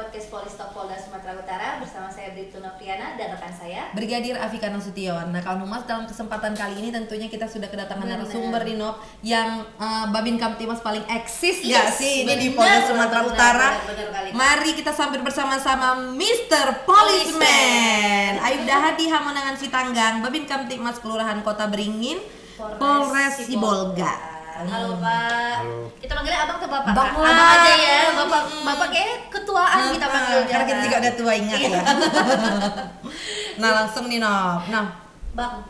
podcast Polistop Polda Sumatera Utara bersama saya Bribtu Novriana dan rekan saya Brigadir Afika Nasution. Nah, kalau Humas dalam kesempatan kali ini tentunya kita sudah kedatangan narasumber nih Nop yang Babin Kamtimas paling eksis gak sih ini di Polda Sumatera Utara. Bener, mari kita sambut bersama-sama Mr. Policeman Ayuda Hadi Hamonangan Sitanggang, Babin Kamtimas Kelurahan Kota Beringin, Polres Sibolga. Halo Pak. Halo. Kita panggilnya abang atau bapak? Bang Kak? Abang aja ya. Bapak kayak ketuaan kita panggil karena kita juga udah tua ingat ya. Nah, langsung nih Nop. Nah, Bang,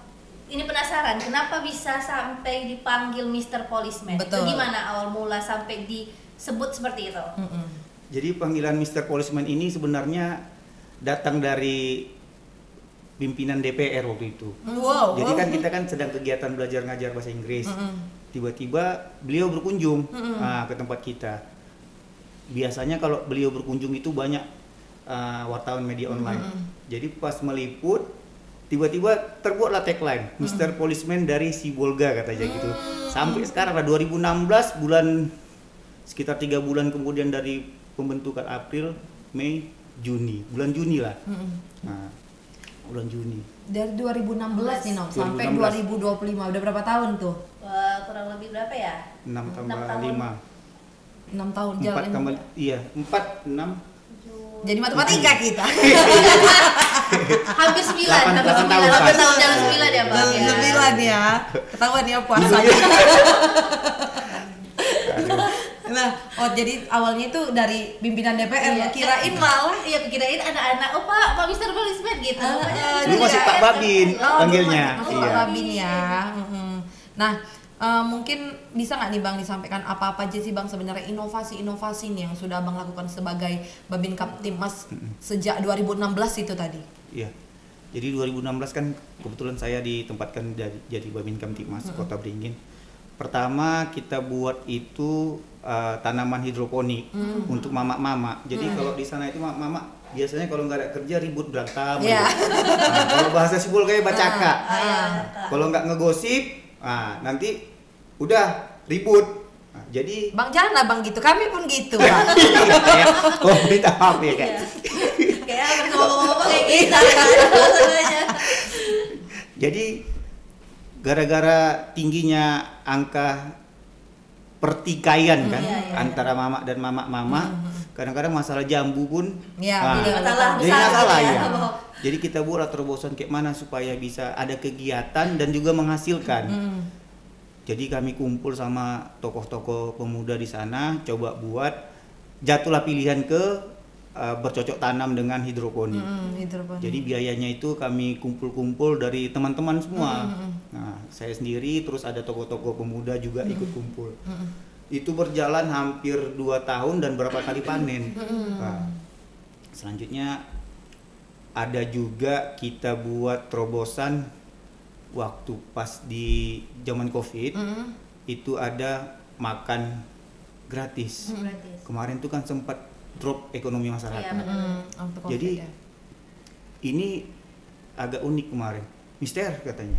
ini penasaran kenapa bisa sampai dipanggil Mr. Policeman? Betul. Itu gimana awal mula sampai disebut seperti itu? Jadi panggilan Mr. Policeman ini sebenarnya datang dari pimpinan DPR waktu itu. wow. Jadi kan kita kan sedang kegiatan belajar ngajar bahasa Inggris. Tiba-tiba beliau berkunjung ke tempat kita. Biasanya kalau beliau berkunjung itu banyak wartawan media online. Jadi pas meliput, tiba-tiba terbuatlah tagline Mr. Policeman dari Sibolga katanya gitu. Sampai sekarang lah 2016 bulan sekitar 3 bulan kemudian dari pembentukan April, Mei, Juni, bulan Juni lah. Nah, bulan Juni. Dari 2016 nih Nop 2016. sampai 2025 udah berapa tahun tuh? Kurang lebih berapa ya? 6 tambah 6 tahun. 5. 6 tahun 4 jalan. tambah iya, 4 6 Jadi matematika kita. Hampir 9, 8 hampir 9, tahun, hampir Pak. tahun jalan 9 ya Bang. Jalan Ya. 9 ya. Ketahuan ya puasanya. Nah, jadi awalnya itu dari pimpinan DPR Iya. kirain malah Iya, kirain anak-anak, oh Pak Mr. Policeman gitu. Dulu masih Pak Babin panggilnya. Masih Iya. Pak Babin ya. Nah, mungkin bisa nggak nih Bang disampaikan apa-apa aja sih Bang sebenarnya inovasi-inovasi nih yang sudah Bang lakukan sebagai Babin Kamtimas sejak 2016 itu tadi? Iya. Jadi 2016 kan kebetulan saya ditempatkan jadi Babin Kamtimas Kota Beringin. Pertama kita buat itu tanaman hidroponik untuk mama-mama. Jadi kalau di sana itu mama biasanya kalau nggak ada kerja ribut berantem. Iya. Nah, kalau bahasa Sibul kayak bacaka. Iya. Kalau nggak ngegosip, nanti udah ribut. Nah, jadi Bang jangan lah Bang gitu, kami pun gitu Bang. oh minta maaf ya kak. Kayak hampir ngomong-ngomong kayak kita kan. Jadi gara-gara tingginya angka pertikaian kan antara mama dan mama, kadang-kadang masalah jambu pun Iya, Jadi masalah jadi besar masalah gitu ya. ya. Jadi kita buat terobosan kayak mana supaya bisa ada kegiatan dan juga menghasilkan. Jadi kami kumpul sama tokoh-tokoh pemuda di sana, coba buat jatuhlah pilihan ke bercocok tanam dengan hidroponik. Hidroponik. Jadi biayanya itu kami kumpul-kumpul dari teman-teman semua. Nah, saya sendiri terus ada tokoh-tokoh pemuda juga ikut kumpul. Itu berjalan hampir 2 tahun dan berapa kali panen. Nah, selanjutnya ada juga kita buat terobosan waktu pas di zaman Covid. Itu ada makan gratis. Kemarin tuh kan sempat drop ekonomi masyarakat. Iya, benar. Jadi ini agak unik kemarin, Mister katanya.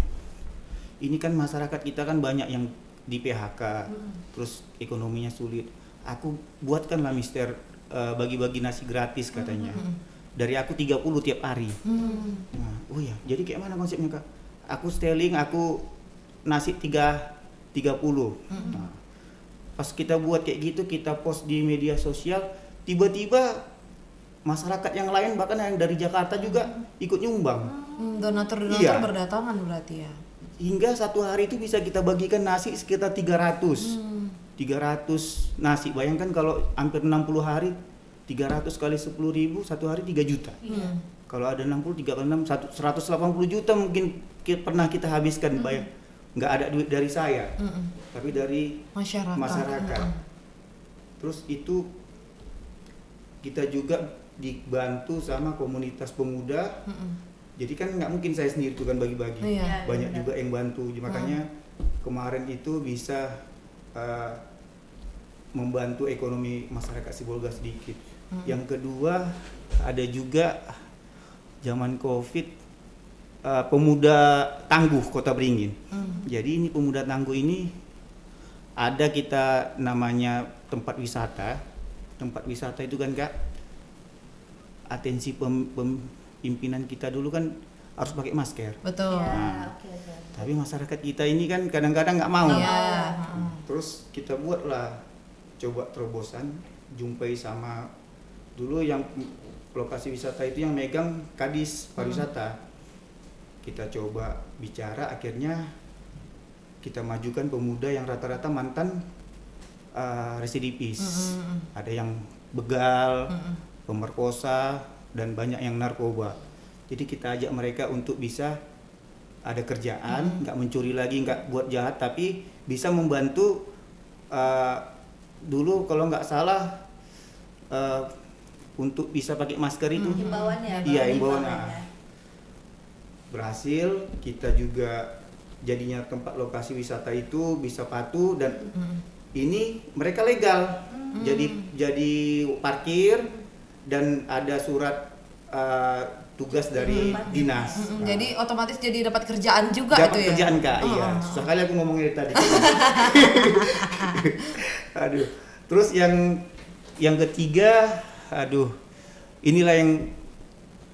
Ini kan masyarakat kita kan banyak yang di PHK, terus ekonominya sulit. Aku buatkanlah Mister bagi-bagi nasi gratis katanya. Dari aku 30 tiap hari. Nah, oh ya, jadi kayak mana konsepnya Kak? Aku styling, aku nasi 30. Nah, pas kita buat kayak gitu, kita post di media sosial, tiba-tiba masyarakat yang lain bahkan yang dari Jakarta juga ikut nyumbang. Donatur-donatur Iya. berdatangan berarti ya. Hingga satu hari itu bisa kita bagikan nasi sekitar 300. 300 nasi. Bayangkan kalau hampir 60 hari 300 kali 10.000 satu hari 3 juta. Kalau ada 60 3 kali 6 180 juta mungkin pernah kita habiskan bayang. Nggak ada duit dari saya. Tapi dari masyarakat. Terus itu kita juga dibantu sama komunitas pemuda. Jadi kan nggak mungkin saya sendiri tuh kan bagi-bagi. Iya. Banyak juga yang bantu. Makanya kemarin itu bisa membantu ekonomi masyarakat Sibolga sedikit. Yang kedua ada juga zaman Covid pemuda tangguh Kota Beringin. Jadi ini pemuda tangguh ini ada kita namanya tempat wisata. Tempat wisata itu kan Kak atensi pimpinan kita dulu kan harus pakai masker. Betul. Ya, Nah. oke. Tapi masyarakat kita ini kan kadang-kadang nggak mau. Iya. Terus kita buatlah coba terobosan, jumpai sama dulu yang lokasi wisata itu yang megang Kadis Pariwisata. Kita coba bicara, akhirnya kita majukan pemuda yang rata-rata mantan residivis. Ada yang begal, pemerkosa, dan banyak yang narkoba. Jadi kita ajak mereka untuk bisa ada kerjaan, nggak mencuri lagi, nggak buat jahat, tapi bisa membantu. Dulu kalau nggak salah untuk bisa pakai masker itu Himbauannya. iya himbauan. himbauannya. Berhasil, kita juga jadinya tempat lokasi wisata itu bisa patuh, dan ini mereka legal. Jadi parkir dan ada surat tugas dari dinas. Nah, Jadi otomatis jadi dapat kerjaan juga dapat itu ya. kerjaan Kak, iya. Susah kali aku ngomongnya tadi. Aduh. Terus yang ketiga, aduh, inilah yang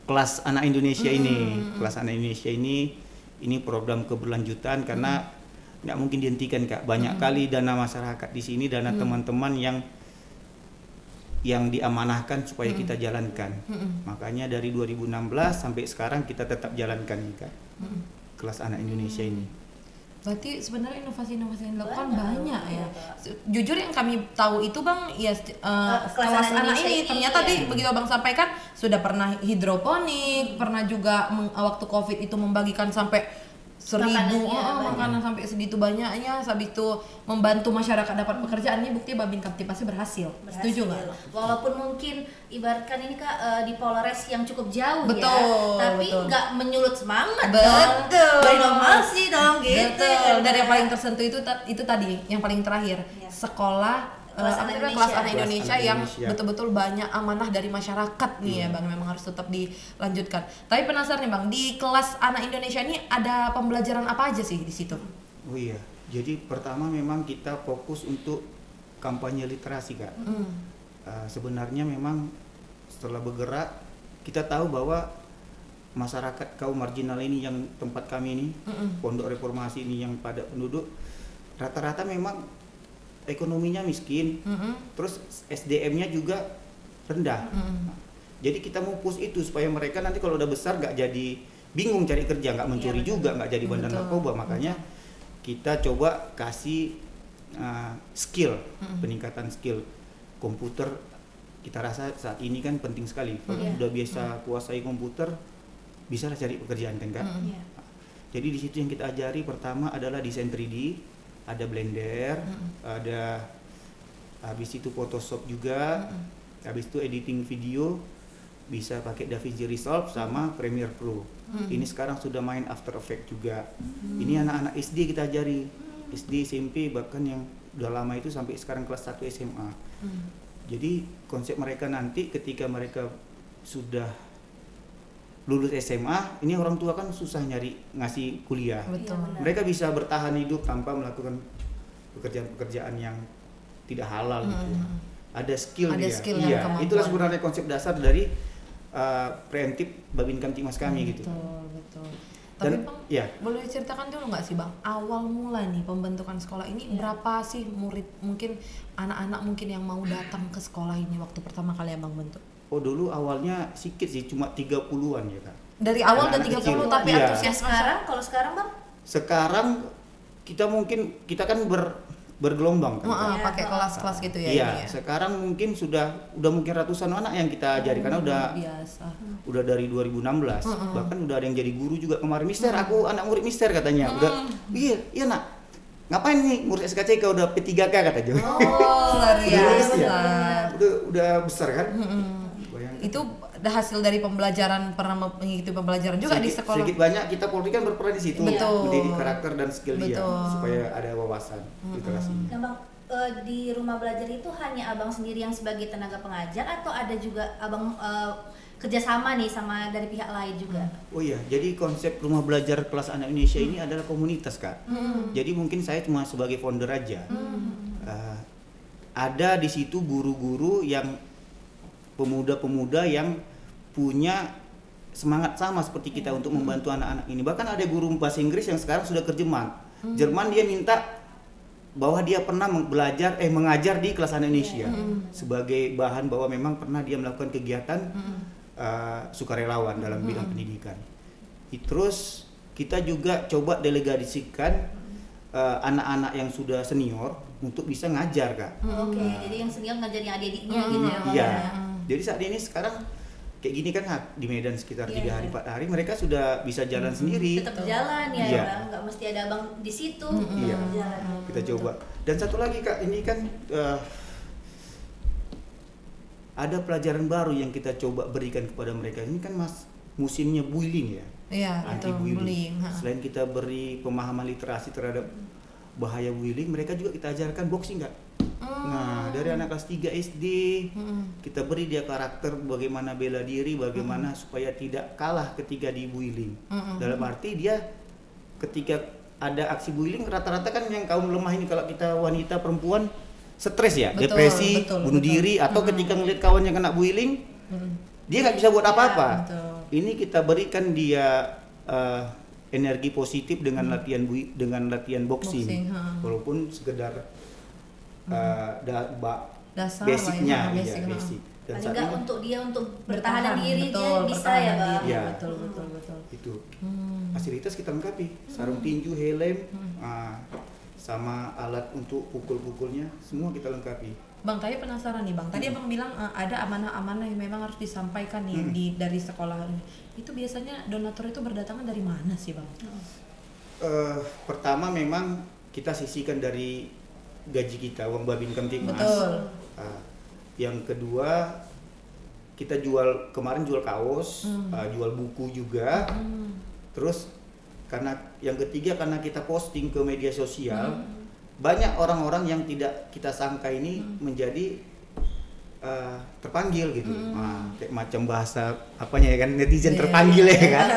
kelas anak Indonesia ini. Kelas anak Indonesia ini program keberlanjutan karena nggak mungkin dihentikan Kak. Banyak kali dana masyarakat di sini, dana teman-teman yang diamanahkan supaya kita jalankan. Makanya dari 2016 sampai sekarang kita tetap jalankan nih Kak. Kelas anak Indonesia ini. Berarti sebenarnya inovasi-inovasi yang dilakukan Banyak, banyak ya. banyak. Jujur yang kami tahu itu Bang, ya kelas anak Indonesia ini ini, ternyata ya. begitu Abang sampaikan sudah pernah hidroponik, pernah juga waktu Covid itu membagikan sampai 1.000 Makanannya makanan sampai segitu banyaknya, habis itu membantu masyarakat dapat pekerjaan. Ini bukti Babin Kamtip pasti berhasil. Setuju nggak? Walaupun mungkin ibaratkan ini Kak di Polres yang cukup jauh Betul, ya, tapi betul. nggak menyulut semangat Betul. dong. Berinovasi dong gitu. Betul. Dan yang paling tersentuh itu tadi, yang paling terakhir, Ya. sekolah Kelas anak kelas Indonesia. anak Indonesia Kelas anak yang Indonesia. betul-betul banyak amanah dari masyarakat nih ya Bang, memang harus tetap dilanjutkan. Tapi penasaran nih Bang, di kelas anak Indonesia ini ada pembelajaran apa aja sih di situ? Oh iya, jadi pertama memang kita fokus untuk kampanye literasi Kak. Sebenarnya memang setelah bergerak kita tahu bahwa masyarakat kaum marginal ini yang tempat kami ini, Pondok Reformasi ini yang padat penduduk, rata-rata memang ekonominya miskin, terus SDM-nya juga rendah. Nah, jadi kita mau push itu supaya mereka nanti kalau udah besar nggak jadi bingung cari kerja, nggak mencuri Iya, juga, nggak jadi bandar Betul. narkoba. Makanya kita coba kasih skill, peningkatan skill komputer. Kita rasa saat ini kan penting sekali. Kalau Iya. sudah biasa kuasai komputer, bisa lah cari pekerjaan kan Kak. Iya. Jadi di situ yang kita ajari pertama adalah desain 3D, ada Blender, ada habis itu Photoshop juga, habis itu editing video bisa pakai DaVinci Resolve sama Premiere Pro. Ini sekarang sudah main After Effects juga. Ini anak-anak SD kita ajari, SD, SMP, bahkan yang udah lama itu sampai sekarang kelas 1 SMA. Jadi konsep mereka nanti ketika mereka sudah lulus SMA, ini orang tua kan susah nyari ngasih kuliah. Betul. Iya, benar. Mereka bisa bertahan hidup tanpa melakukan pekerjaan-pekerjaan yang tidak halal gitu. Ada skill Ada dia. skill dan Iya, kemampuan. itulah sebenarnya konsep dasar dari preemptif Babin Kamtipmas kami gitu. Betul. Tapi Dan Bang, ya, boleh ceritakan dulu nggak sih Bang, awal mula nih pembentukan sekolah ini berapa sih murid, mungkin anak-anak mungkin yang mau datang ke sekolah ini waktu pertama kali Abang bentuk? oh dulu awalnya sedikit sih, cuma 30-an ya Kak. Dari awal udah Anak-anak 30 kecil. tapi Iya. antusias Kalau sekarang Bang, Sekarang kita kan bergelombang kan. Kak. Heeh, Ya, pakai kelas-kelas gitu ya Iya, ini ya. sekarang mungkin udah mungkin ratusan anak yang kita ajari karena Biasa. udah dari 2016. Bahkan udah ada yang jadi guru juga kemarin. Mister, aku anak murid Mister katanya. Iya nak. Ngapain nih ngurus SKCK udah P3K katanya. Oh, luar biasa. Ya. Udah besar kan? Bayangkan. Itu hasil dari pembelajaran, pernah mengikuti pembelajaran juga di sekolah. Sedikit banyak kita Polri kan berperan di situ. Betul. Mendidik karakter dan skill dia Betul. supaya ada wawasan literasi. nah Bang, di rumah belajar itu hanya Abang sendiri yang sebagai tenaga pengajar atau ada juga Abang kerjasama nih sama dari pihak lain juga? Oh iya, jadi konsep rumah belajar kelas anak Indonesia ini adalah komunitas Kak. Jadi mungkin saya cuma sebagai founder aja. Ada di situ guru-guru yang pemuda-pemuda yang punya semangat sama seperti kita untuk membantu anak-anak ini. Bahkan ada guru bahasa Inggris yang sekarang sudah ke Jerman, dia minta bahwa dia pernah mengajar di kelas anak Indonesia sebagai bahan bahwa memang pernah dia melakukan kegiatan sukarelawan dalam bidang pendidikan. Terus kita juga coba delegasikan anak-anak yang sudah senior untuk bisa ngajar, Kak. Oke, jadi yang senior ngajarin adik-adiknya gitu ya, Bang. Iya. Jadi saat ini sekarang kayak gini kan di Medan sekitar 3 hari 4 hari mereka sudah bisa jalan sendiri. Tetap jalan ya, Iya. Bang. Nggak mesti ada abang di situ. Iya. Jalan. Kita coba. Dan satu lagi, Kak, ini kan ada pelajaran baru yang kita coba berikan kepada mereka. Ini kan musimnya bullying ya. Iya, Anti betul, bullying. bullying. Selain kita beri pemahaman literasi terhadap bahaya bullying, mereka juga kita ajarkan boxing, Kak. Nah, dari anak kelas 3 SD kita beri dia karakter bagaimana bela diri, bagaimana supaya tidak kalah ketika di bullying. Dalam arti dia ketika ada aksi bullying, rata-rata kan yang kaum lemah ini, kalau kita wanita perempuan stres ya, Betul, depresi, betul, bunuh betul. diri, atau ketika ngeliat kawannya kena bullying, dia nggak bisa buat apa-apa. betul. Ini kita berikan dia energi positif dengan latihan boxing, Boxing, ha. walaupun sekedar Dasar basicnya, lah ya, iya, basic, ha. basic. Dan Paling saat nggak ini untuk dia untuk bertahan diri betul, dia bisa bertahan ya, Bang. diri, Iya. betul, betul. itu fasilitas kita lengkapi, sarung tinju, helm, sama alat untuk pukul-pukulnya semua kita lengkapi. Bang, tadi penasaran nih Bang. Tadi Abang bilang ada amanah-amanah yang memang harus disampaikan nih dari sekolah ini. Itu biasanya donatur itu berdatangan dari mana sih Bang? Pertama memang kita sisihkan dari gaji kita, uang Babin Kamtipmas. Betul. Yang kedua kita kemarin jual kaos, jual buku juga. Terus yang ketiga karena kita posting ke media sosial, banyak orang-orang yang tidak kita sangka ini menjadi terpanggil gitu. Kayak macam bahasa apanya ya kan, netizen terpanggil ya kan.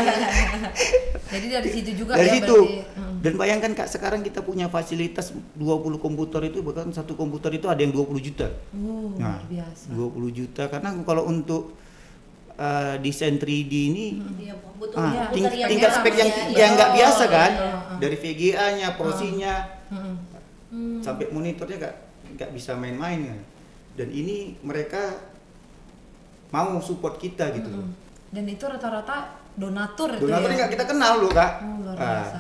Jadi dari situ juga Dari ya situ. berarti. Dan bayangkan Kak, sekarang kita punya fasilitas 20 komputer itu, bahkan satu komputer itu ada yang 20 juta. Luar biasa. 20 juta karena kalau untuk desain 3D ini Dia butuh komputer yang tingkat memang spek yang ya. nggak biasa kan, Betul. dari VGA-nya, prosinya, Mm-mm. sampai monitornya nggak bisa main-main kan. Dan ini mereka mau support kita gitu loh. Dan itu rata-rata donatur itu Donaturnya ya? nggak kita kenal loh Kak. Luar biasa.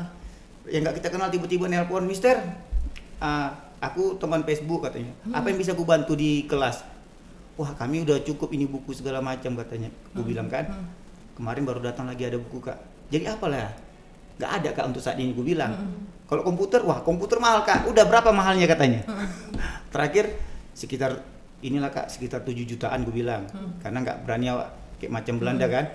Yang nggak kita kenal tiba-tiba nelpon, Mister, aku teman Facebook katanya, apa yang bisa aku bantu di kelas? Wah, kami udah cukup ini buku segala macam katanya. Gue bilang kan, kemarin baru datang lagi ada buku Kak. Jadi apalah? Nggak ada Kak untuk saat ini, gue bilang. Kalau komputer, wah komputer mahal Kak. Udah berapa mahalnya katanya? Terakhir sekitar inilah Kak, sekitar 7 jutaan gue bilang. Karena nggak berani kayak macam Belanda kan.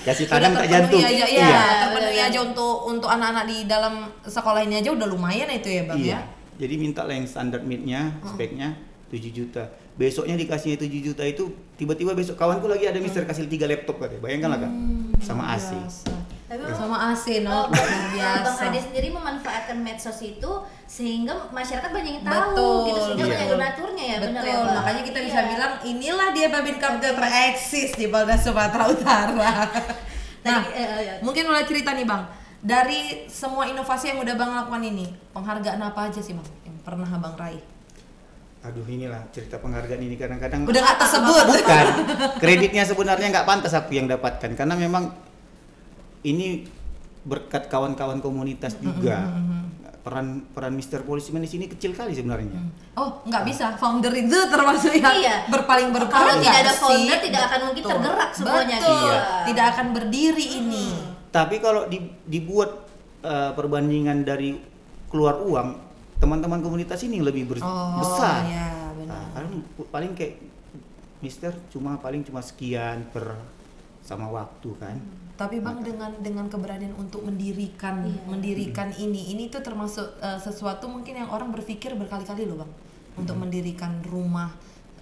Kasih tangan tak jantung. Aja, Iya. ya, terpenuhi aja untuk anak-anak di dalam sekolah ini aja udah lumayan itu ya Bang Iya. ya. Jadi minta lah yang standar mid-nya, speknya 7 juta. Besoknya dikasihnya 7 juta itu, tiba-tiba besok kawanku lagi ada Mister kasih 3 laptop katanya. Bayangkan lah Kak. Sama AC. Biasa. Tapi Sama AC Bang biasa. Hadi sendiri memanfaatkan medsos itu sehingga masyarakat banyak yang tahu Betul, gitu, sehingga iya. banyak donaturnya ya, benar Betul, ya, Bang? makanya kita bisa Iya. bilang inilah dia Babin Kamtip tereksis di Polda Sumatera Utara. Nah, mungkin mulai cerita nih Bang, dari semua inovasi yang udah Bang lakukan ini, penghargaan apa aja sih Bang yang pernah Abang raih? Aduh, inilah cerita penghargaan ini kadang-kadang Udah nggak tersebut. bukan. Kreditnya sebenarnya nggak pantas aku yang dapatkan karena memang ini berkat kawan-kawan komunitas juga. Peran Mr. Policeman di sini kecil kali sebenarnya. Oh, nggak bisa. Founder itu termasuk yang Iya. berpaling Kalau berperan. tidak ada nggak founder, sih? tidak akan mungkin Betul. tergerak semuanya. Betul. Iya. Tidak akan berdiri ini. Tapi kalau dibuat perbandingan dari keluar uang, teman-teman komunitas ini yang lebih besar. Ya, benar. Paling kayak Mister cuma sekian per sama waktu kan. Tapi Bang dengan keberanian untuk mendirikan ini tuh termasuk sesuatu mungkin yang orang berpikir berkali-kali loh Bang, untuk mendirikan rumah,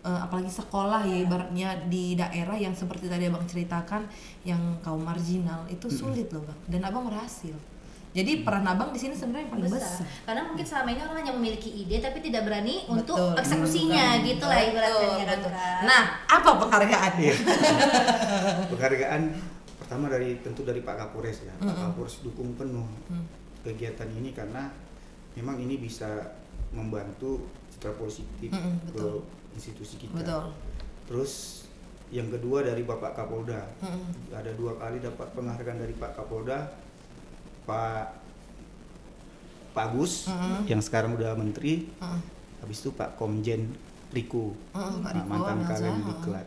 apalagi sekolah ya ibaratnya di daerah yang seperti tadi Abang ceritakan yang kaum marginal itu sulit loh Bang, dan Abang berhasil. Jadi peran abang di sini sebenarnya yang paling besar. Karena mungkin selama ini orang hanya memiliki ide tapi tidak berani untuk Betul. eksekusinya gitu lah ibaratnya ya kan. Betul. Kak? Nah, apa penghargaannya? Penghargaan pertama tentu dari Pak Kapolres ya. Pak Kapolres dukung penuh kegiatan ini karena memang ini bisa membantu citra positif ke institusi kita. Betul. Terus yang kedua dari Bapak Kapolda. Ada 2 kali dapat penghargaan dari Pak Kapolda. Pak Agus yang sekarang udah menteri. Habis itu Pak Komjen Riko, mantan Karen Diklat.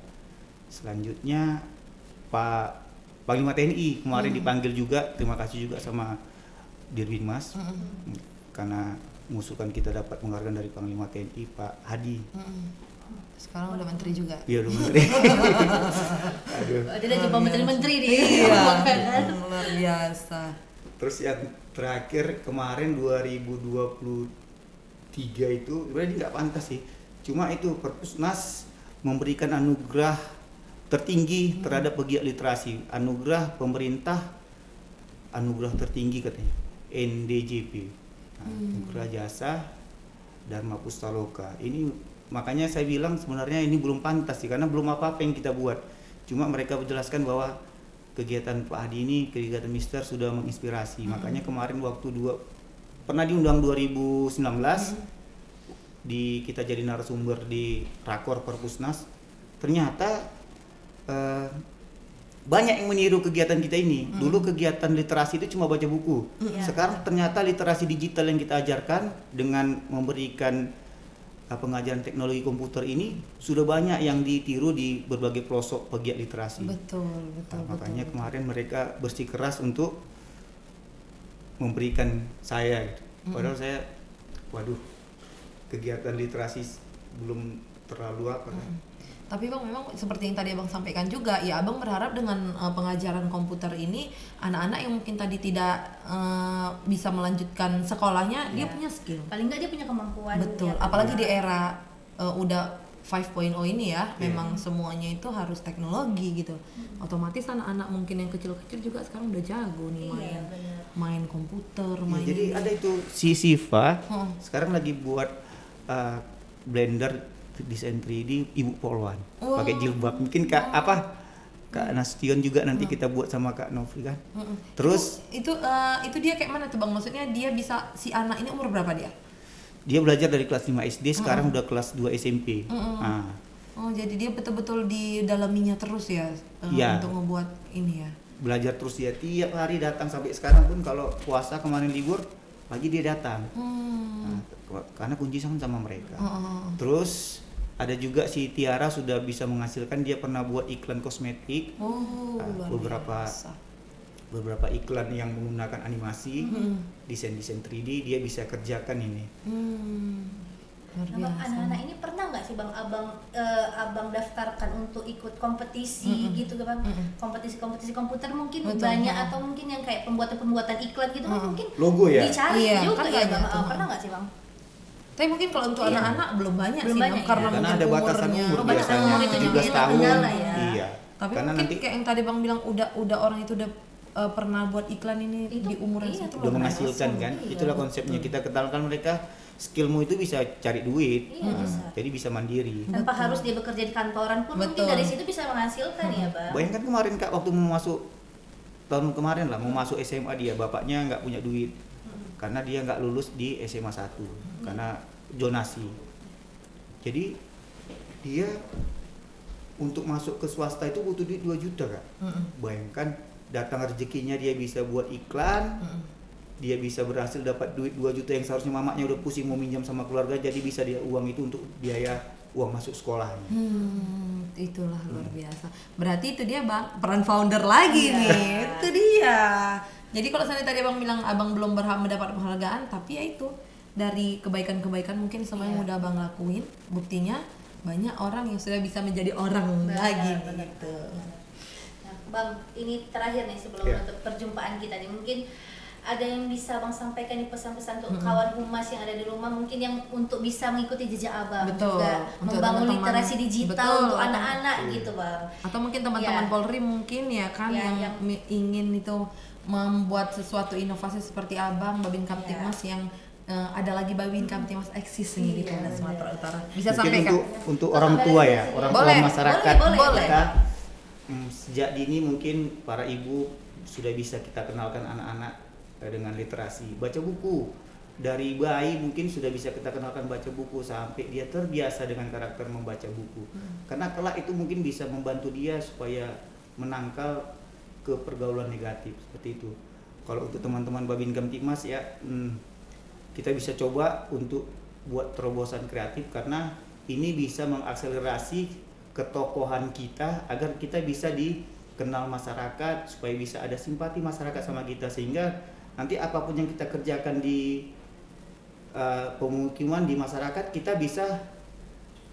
Selanjutnya Pak Panglima TNI kemarin dipanggil juga, terima kasih juga sama Dirwinmas karena mengusulkan kita dapat penghargaan dari Panglima TNI Pak Hadi. Sekarang udah menteri juga. Iya udah menteri. Aduh. Ada jumpa menteri-menteri nih. Iya. Luar biasa. Terus yang terakhir kemarin 2023 itu sebenarnya nggak pantas sih. Cuma itu Perpusnas memberikan anugerah tertinggi terhadap pegiat literasi, anugerah pemerintah, anugerah tertinggi katanya NDJP, anugerah jasa Dharma Pustaloka. Ini makanya saya bilang sebenarnya ini belum pantas sih karena belum apa-apa yang kita buat. Cuma mereka menjelaskan bahwa kegiatan Pak Hadi ini, kegiatan Mister sudah menginspirasi. Makanya kemarin waktu pernah diundang 2019 kita jadi narasumber di Rakor Perpusnas. Ternyata banyak yang meniru kegiatan kita ini. Dulu kegiatan literasi itu cuma baca buku. Sekarang ternyata literasi digital yang kita ajarkan dengan memberikan pengajaran teknologi komputer ini sudah banyak yang ditiru di berbagai pelosok pegiat literasi. Betul. Makanya kemarin mereka bersikeras untuk memberikan saya gitu. Padahal saya kegiatan literasi belum terlalu apa. Tapi Bang, memang seperti yang tadi Abang sampaikan juga, ya Abang berharap dengan pengajaran komputer ini anak-anak yang mungkin tadi tidak bisa melanjutkan sekolahnya, dia punya skill. Paling nggak dia punya kemampuan. Betul, Ya, apalagi di era udah 5.0 ini ya, memang semuanya itu harus teknologi gitu. Otomatis anak-anak mungkin yang kecil-kecil juga sekarang udah jago nih main komputer, main jadi ada itu si Siva sekarang lagi buat blender desain 3D Ibu Polwan pakai jilbab. Mungkin Kak Nastion juga nanti kita buat sama Kak Novri kan. Terus itu dia kayak mana tuh Bang? Maksudnya dia bisa, si anak ini umur berapa dia? Dia belajar dari kelas 5 SD, sekarang udah kelas 2 SMP. Oh, jadi dia betul-betul didalaminya terus ya, untuk ngebuat ini ya. Belajar terus dia tiap hari datang sampai sekarang pun kalau puasa kemarin libur pagi dia datang. Karena kunci sama mereka. Terus ada juga si Tiara sudah bisa menghasilkan, dia pernah buat iklan kosmetik. Beberapa iklan yang menggunakan animasi, desain-desain 3D dia bisa kerjakan ini. Nah, anak-anak ini pernah nggak sih Bang abang daftarkan untuk ikut kompetisi gitu kan? Kompetisi komputer mungkin banyak atau mungkin yang kayak pembuatan iklan gitu kan mungkin logo ya? dicari juga kan ya Bang. Pernah nggak sih Bang? Tapi mungkin kalau untuk anak-anak belum banyak sih, banyak, karena ada batasan umur batasan biasanya umur itu juga 17 tahun. kendala ya. Iya. Tapi karena mungkin nanti kayak yang tadi Bang bilang udah orang itu udah pernah buat iklan ini di umuran segitu udah menghasilkan kan. Itulah konsepnya, kita kenalkan mereka skillmu itu bisa cari duit. Jadi bisa mandiri. Tanpa harus dia bekerja di kantoran pun mungkin dari situ bisa menghasilkan ya Bang. Bayangkan kemarin Kak waktu mau masuk tahun kemarin lah, mau masuk SMA dia, bapaknya nggak punya duit karena dia nggak lulus di SMA 1 karena zonasi. Jadi dia untuk masuk ke swasta itu butuh duit 2 juta Kak. Bayangkan datang rezekinya dia bisa buat iklan, dia bisa berhasil dapat duit 2 juta yang seharusnya mamanya udah pusing mau minjam sama keluarga, jadi bisa dia uang itu untuk biaya uang masuk sekolahnya. Itulah luar biasa. Berarti itu dia Bang, peran founder lagi nih. Itu dia. Jadi kalau saya tadi Abang bilang Abang belum berhak mendapat penghargaan, tapi ya itu dari kebaikan-kebaikan mungkin semua yang udah Abang lakuin, buktinya banyak orang yang sudah bisa menjadi orang lagi gitu. Nah, Bang, ini terakhir nih sebelum menutup perjumpaan kita nih, mungkin ada yang bisa Bang sampaikan nih pesan-pesan untuk kawan humas yang ada di rumah mungkin yang untuk bisa mengikuti jejak Abang, juga untuk membangun teman-teman, literasi digital untuk anak-anak gitu Bang. Atau mungkin teman-teman Polri mungkin ya kan yang ingin itu membuat sesuatu inovasi seperti Abang Babin Kamtibmas yang ada lagi Babin Kamtibmas eksis nih gitu di Sumatera Utara. Bisa mungkin sampaikan untuk orang tua ya, orang tua masyarakat boleh. kita sejak dini mungkin para ibu sudah bisa kita kenalkan anak-anak dengan literasi, baca buku. Dari bayi mungkin sudah bisa kita kenalkan baca buku sampai dia terbiasa dengan karakter membaca buku. Karena kelak itu mungkin bisa membantu dia supaya menangkal ke pergaulan negatif seperti itu. Kalau untuk teman-teman Babin Kamtibmas ya kita bisa coba untuk buat terobosan kreatif karena ini bisa mengakselerasi ketokohan kita agar kita bisa dikenal masyarakat supaya bisa ada simpati masyarakat sama kita sehingga nanti apapun yang kita kerjakan di pemukiman di masyarakat kita bisa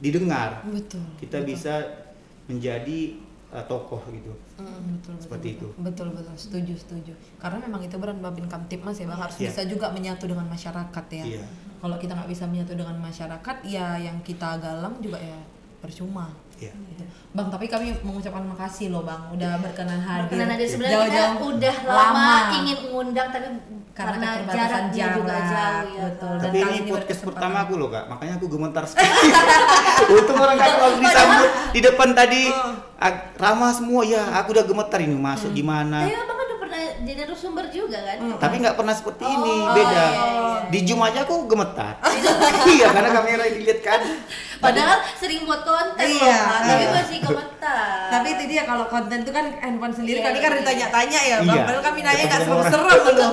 didengar. Betul. Kita bisa menjadi tokoh gitu. Seperti itu. Betul, setuju. Karena memang itu beran Babin Kamtibmas ya Bang, harus bisa juga menyatu dengan masyarakat ya. Kalau kita nggak bisa menyatu dengan masyarakat, ya yang kita galang juga ya percuma. Gitu. Bang, tapi kami mengucapkan makasih loh Bang, udah berkenan hadir. Sebenarnya kita udah lama ingin mengundang tapi karena jaraknya juga jauh ya. Betul. Dan tapi ini podcast pertama aku loh Kak, makanya aku gemetar sekali. Untung orang Kak kalau disambut di depan tadi ramah semua ya, aku udah gemetar ini masuk gimana. Tapi Abang kan udah pernah jadi narasumber juga kan? Tapi nggak pernah seperti ini, beda. Di Zoom aja aku gemetar. Iya, karena kamera dilihat kan. Padahal sering buat konten tapi masih gemetar. Tapi itu dia kalau konten itu kan handphone sendiri, kali kan ditanya-tanya ya Bang. Padahal kami nanya nggak seru-seru loh.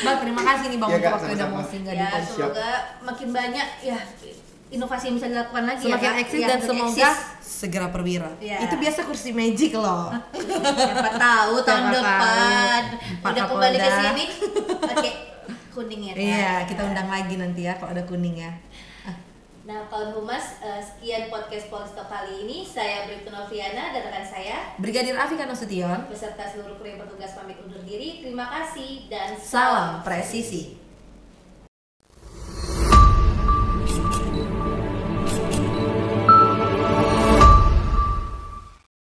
Bang, terima kasih nih Bang untuk waktu udah mau singgah di podcast. Semoga makin banyak ya inovasi yang bisa dilakukan lagi semakin eksis dan semoga segera perwira. Itu biasa kursi magic loh. Siapa tahu tahun depan udah kembali ke sini pakai kuning ya. Iya, kita undang lagi nanti ya kalau ada kuning ya. Nah, kawan Humas, sekian podcast Polstok kali ini. Saya Bribtu Noviana dan rekan saya Brigadir Afika Nasution beserta seluruh kru yang bertugas pamit undur diri. Terima kasih dan salam presisi.